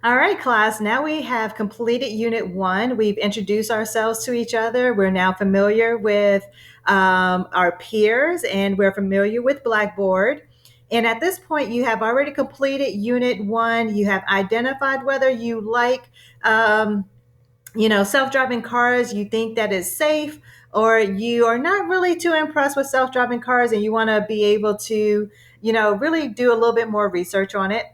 All right, class. Now we have completed Unit 1. We've introduced ourselves to each other. We're now familiar with our peers and we're familiar with Blackboard. And at this point, you have already completed Unit 1. You have identified whether you like, um, self-driving cars. You think that is safe, or you are not really too impressed with self-driving cars and you want to be able to, really do a little bit more research on it.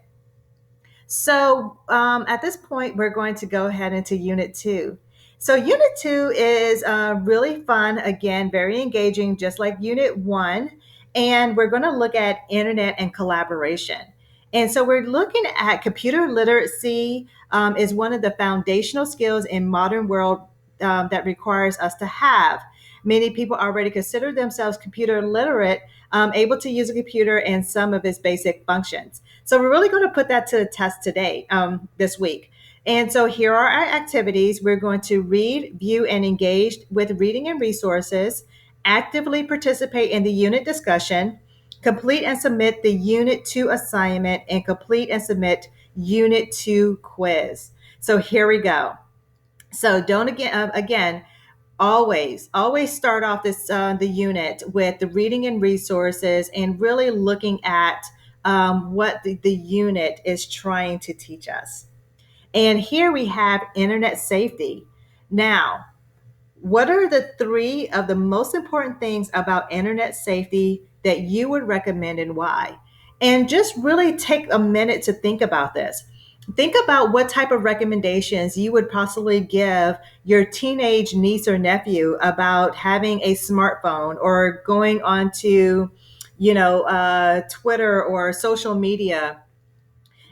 So at this point, we're going to go ahead into Unit 2. So Unit 2 is really fun, again, very engaging, just like Unit 1. And we're going to look at internet and collaboration. And so we're looking at computer literacy is one of the foundational skills in modern world that requires us to have. Many people already consider themselves computer literate, able to use a computer and some of its basic functions. So we're really going to put that to the test today, this week. And so here are our activities. We're going to read, view, and engage with reading and resources, actively participate in the unit discussion, complete and submit the Unit 2 assignment, and complete and submit Unit 2 quiz. So here we go. So don't again, always start off this the unit with the reading and resources and really looking at what the unit is trying to teach us. And here we have internet safety. Now, what are the three of the most important things about internet safety that you would recommend and why? And just really take a minute to think about this. Think about what type of recommendations you would possibly give your teenage niece or nephew about having a smartphone or going onto, Twitter or social media.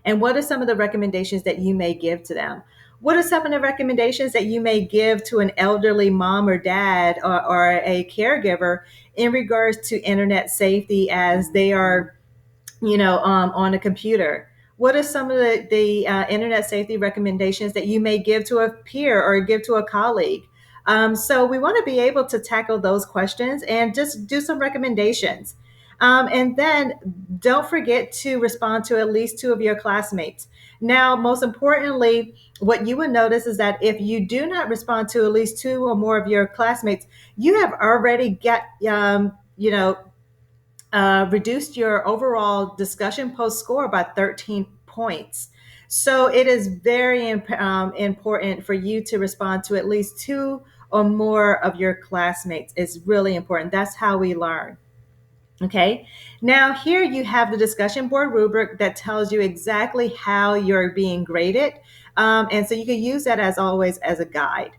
And what are some of the recommendations that you may give to them? What are some of the recommendations that you may give to an elderly mom or dad or a caregiver in regards to internet safety as they are, on a computer? What are some of the internet safety recommendations that you may give to a peer or give to a colleague? So we want to be able to tackle those questions and just do some recommendations. And then don't forget to respond to at least two of your classmates. Now, most importantly, what you would notice is that if you do not respond to at least two or more of your classmates, you have already reduced your overall discussion post score by 13 points. So it is very important for you to respond to at least two or more of your classmates. It's really important. That's how we learn. Okay, now here you have the discussion board rubric that tells you exactly how you're being graded. And so you can use that as always as a guide.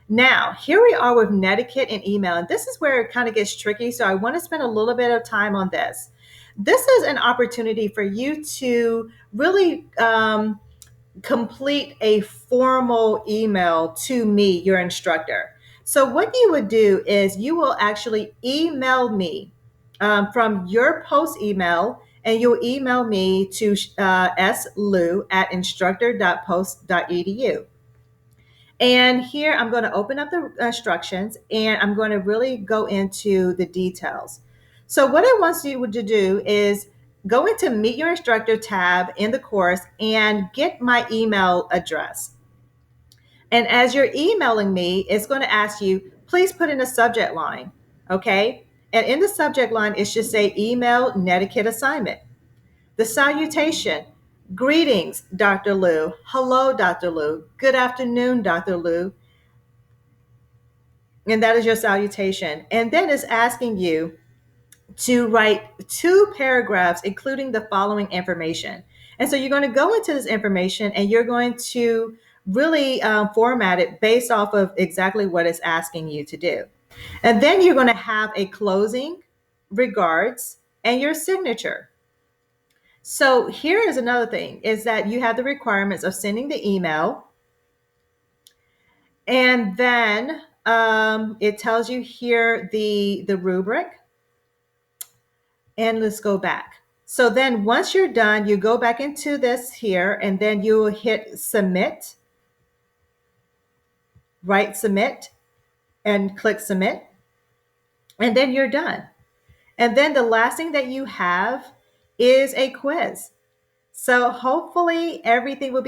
Now, here we are with netiquette and email, and this is where it kind of gets tricky. So I want to spend a little bit of time on this. This is an opportunity for you to really complete a formal email to me, your instructor. So what you would do is you will actually email me from your post email, and you'll email me to slou@instructor.post.edu. And here I'm going to open up the instructions and I'm going to really go into the details. So what it wants you to do is go into Meet Your Instructor tab in the course and get my email address. And as you're emailing me, it's going to ask you, please put in a subject line, okay? And in the subject line, it should say email netiquette assignment. The salutation, greetings, Dr. Lou. Hello, Dr. Lou. Good afternoon, Dr. Lou. And that is your salutation. And then it's asking you to write two paragraphs, including the following information. And so you're going to go into this information and you're going to really format it based off of exactly what it's asking you to do. And then you're going to have a closing, regards, and your signature. So here is another thing, is that you have the requirements of sending the email. And then it tells you here the rubric. And let's go back. So then once you're done, you go back into this here, and then you hit submit, write submit, and click submit. And then you're done. And then the last thing that you have is a quiz. So hopefully everything will be